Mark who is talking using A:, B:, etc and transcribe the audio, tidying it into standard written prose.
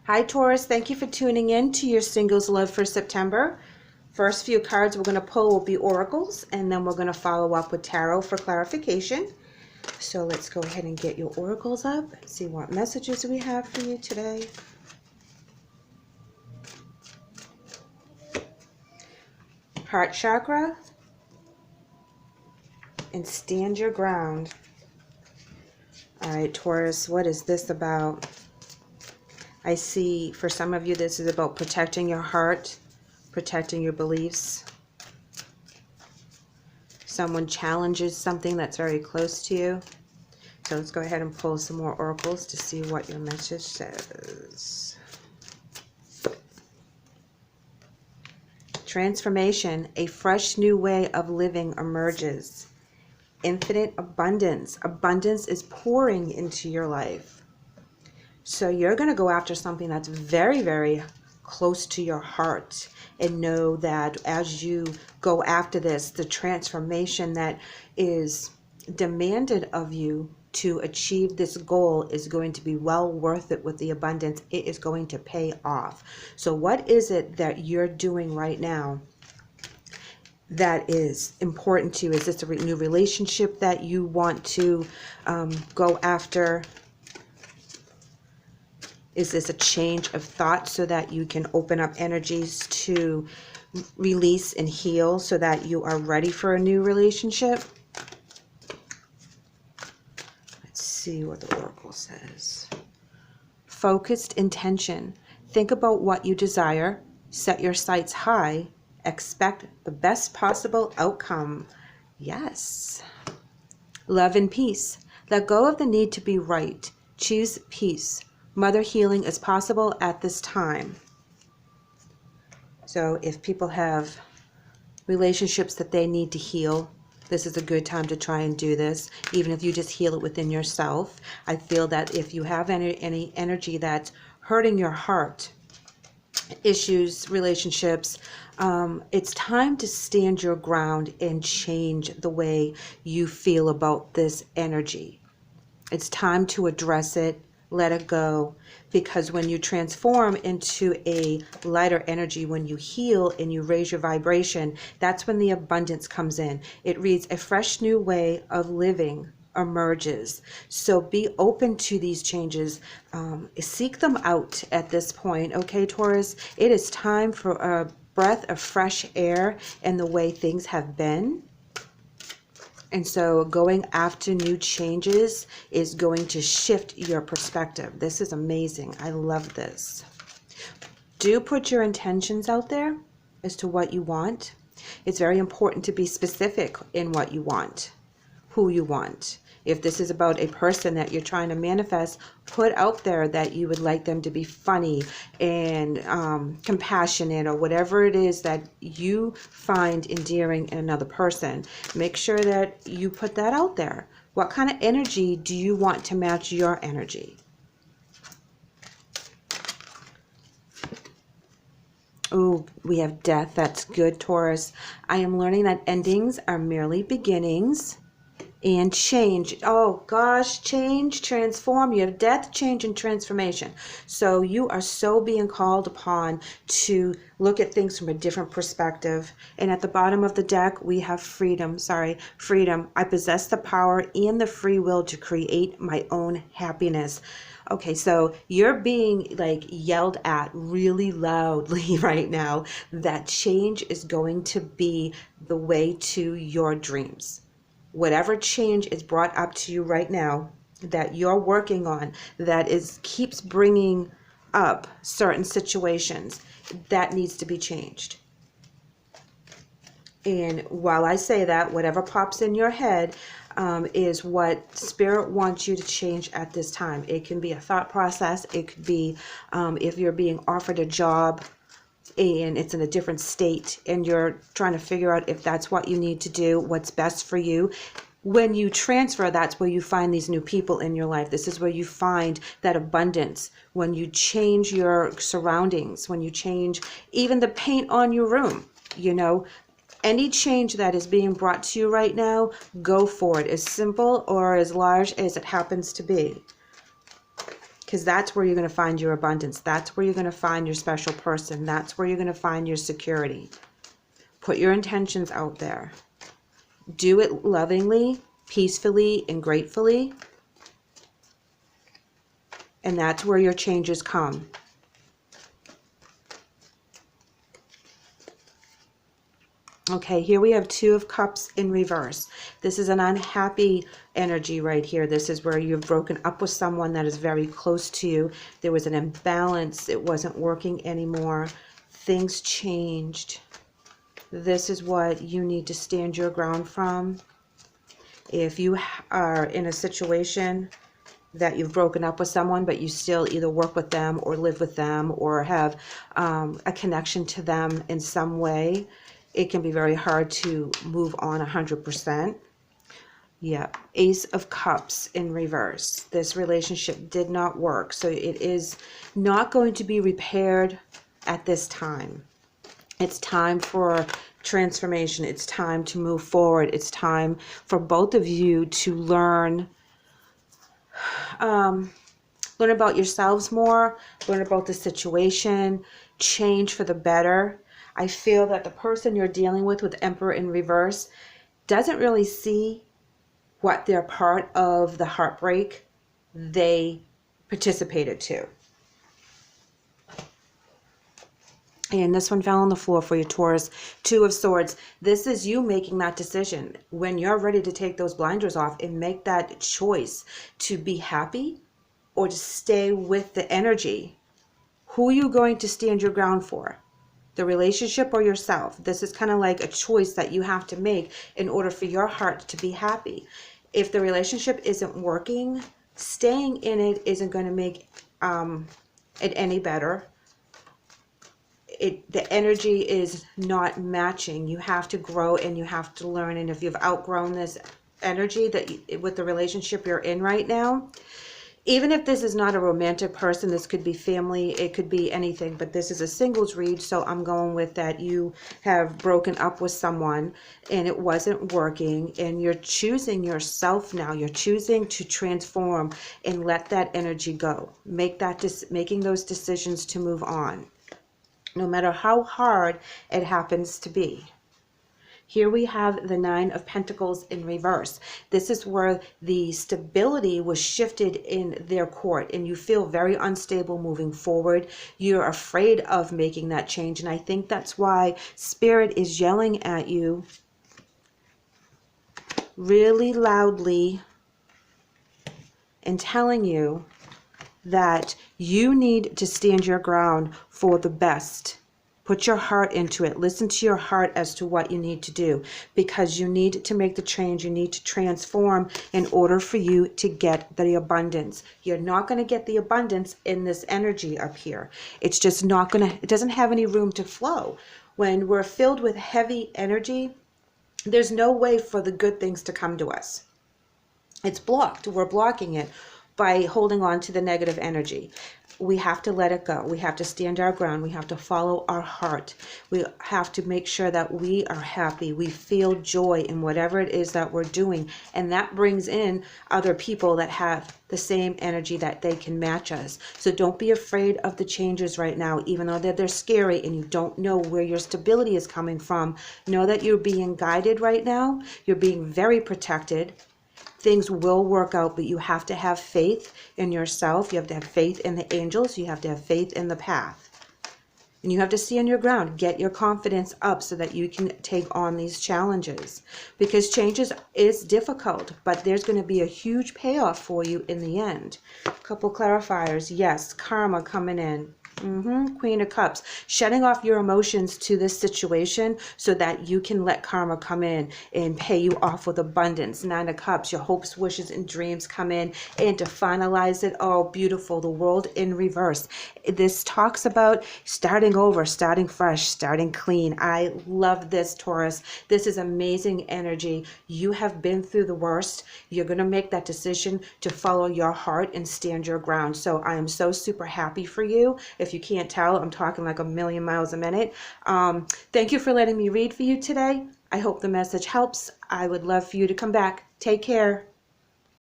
A: Hi Taurus, thank you for tuning in to your Singles Love for September. First few cards we're going to pull will be oracles, and then we're going to follow up with tarot for clarification. So let's go ahead and get your oracles up and see what messages we have for you today. Heart chakra and stand your ground. All right, Taurus, what is this about? I see for some of you this is about protecting your heart, protecting your beliefs. Someone challenges something that's very close to you. So let's go ahead and pull some more oracles to see what your message says. Transformation, a fresh new way of living emerges. Infinite abundance. Abundance is pouring into your life. So you're going to go after something that's very, very close to your heart, and know that as you go after this, the transformation that is demanded of you to achieve this goal is going to be well worth it with the abundance. It is going to pay off. So what is it that you're doing right now that is important to you? Is this a new relationship that you want to go after? Is this a change of thought so that you can open up energies to release and heal so that you are ready for a new relationship? Let's see what the oracle says. Focused intention. Think about what you desire. Set your sights high. Expect the best possible outcome. Yes. Love and peace. Let go of the need to be right. Choose peace. Mother healing is possible at this time. So if people have relationships that they need to heal, this is a good time to try and do this. Even if you just heal it within yourself. I feel that if you have any energy that's hurting your heart, issues, relationships, it's time to stand your ground and change the way you feel about this energy. It's time to address it. Let it go, because when you transform into a lighter energy, when you heal and you raise your vibration, that's when the abundance comes in. It reads, a fresh new way of living emerges. So be open to these changes. Seek them out at this point. Okay, Taurus, it is time for a breath of fresh air in the way things have been. And so going after new changes is going to shift your perspective. This is amazing. I love this. Do put your intentions out there as to what you want. It's very important to be specific in what you want, who you want. If this is about a person that you're trying to manifest, put out there that you would like them to be funny and compassionate, or whatever it is that you find endearing in another person. Make sure that you put that out there. What kind of energy do you want to match your energy? Oh, we have death. That's good, Taurus. I am learning that endings are merely beginnings. And change. Oh gosh, change, transform. You have death, change, and transformation. So you are so being called upon to look at things from a different perspective. And at the bottom of the deck, we have freedom. Freedom. I possess the power and the free will to create my own happiness. Okay, so you're being like yelled at really loudly right now that change is going to be the way to your dreams. Whatever change is brought up to you right now that you're working on, that keeps bringing up certain situations, that needs to be changed. And while I say that, whatever pops in your head is what Spirit wants you to change at this time. It can be a thought process. It could be if you're being offered a job and it's in a different state and you're trying to figure out if that's what you need to do, what's best for you. When you transfer, that's where you find these new people in your life. This is where you find that abundance. When you change your surroundings, when you change even the paint on your room, you know, any change that is being brought to you right now, go for it, as simple or as large as it happens to be. because that's where you're going to find your abundance. That's where you're going to find your special person. That's where you're going to find your security. Put your intentions out there. Do it lovingly, peacefully, and gratefully. And that's where your changes come. Okay, here we have Two of Cups in reverse. This is an unhappy energy right here. This is where you've broken up with someone that is very close to you. There was an imbalance. It wasn't working anymore. Things changed. This is what you need to stand your ground from. If you are in a situation that you've broken up with someone, but you still either work with them or live with them or have a connection to them in some way, it can be very hard to move on 100%. Yeah, Ace of Cups in reverse. This relationship did not work, so it is not going to be repaired at this time. It's time for transformation. It's time to move forward. It's time for both of you to learn about yourselves more, learn about the situation, change for the better. I feel that the person you're dealing with Emperor in reverse doesn't really see what their part of the heartbreak they participated to. And this one fell on the floor for you, Taurus. Two of Swords. This is you making that decision. When you're ready to take those blinders off and make that choice to be happy or to stay with the energy, who are you going to stand your ground for? The relationship or yourself? This is kind of like a choice that you have to make in order for your heart to be happy. If the relationship isn't working, staying in it isn't going to make it any better. The energy is not matching. You have to grow and you have to learn. And if you've outgrown this energy with the relationship you're in right now, even if this is not a romantic person, this could be family, it could be anything, but this is a singles read, so I'm going with that you have broken up with someone and it wasn't working, and you're choosing yourself now. You're choosing to transform and let that energy go. Making those decisions to move on, no matter how hard it happens to be. Here we have the Nine of Pentacles in reverse. This is where the stability was shifted in their court, and you feel very unstable moving forward. You're afraid of making that change, and I think that's why Spirit is yelling at you really loudly and telling you that you need to stand your ground for the best. Put your heart into it. Listen to your heart as to what you need to do, because you need to make the change. You need to transform in order for you to get the abundance. You're not going to get the abundance in this energy up here. It's just not going to, it doesn't have any room to flow. When we're filled with heavy energy, there's no way for the good things to come to us. It's blocked. We're blocking it by holding on to the negative energy. We have to let it go. We have to stand our ground. We have to follow our heart. We have to make sure that we are happy. We feel joy in whatever it is that we're doing. And that brings in other people that have the same energy that they can match us. So don't be afraid of the changes right now, even though they're scary and you don't know where your stability is coming from. Know that you're being guided right now. You're being very protected. Things will work out, but you have to have faith in yourself. You have to have faith in the angels. You have to have faith in the path. And you have to stand your ground. Get your confidence up so that you can take on these challenges. Because change is difficult, but there's going to be a huge payoff for you in the end. A couple clarifiers. Yes, karma coming in. Queen of Cups, shutting off your emotions to this situation so that you can let karma come in and pay you off with abundance. Nine of Cups, your hopes, wishes, and dreams come in, and to finalize it, oh, beautiful, the World in reverse. This talks about starting over, starting fresh, starting clean. I love this, Taurus. This is amazing energy. You have been through the worst. You're going to make that decision to follow your heart and stand your ground. So I am so super happy for you. If you can't tell, I'm talking like a million miles a minute. Thank you for letting me read for you today. I hope the message helps. I would love for you to come back. Take care.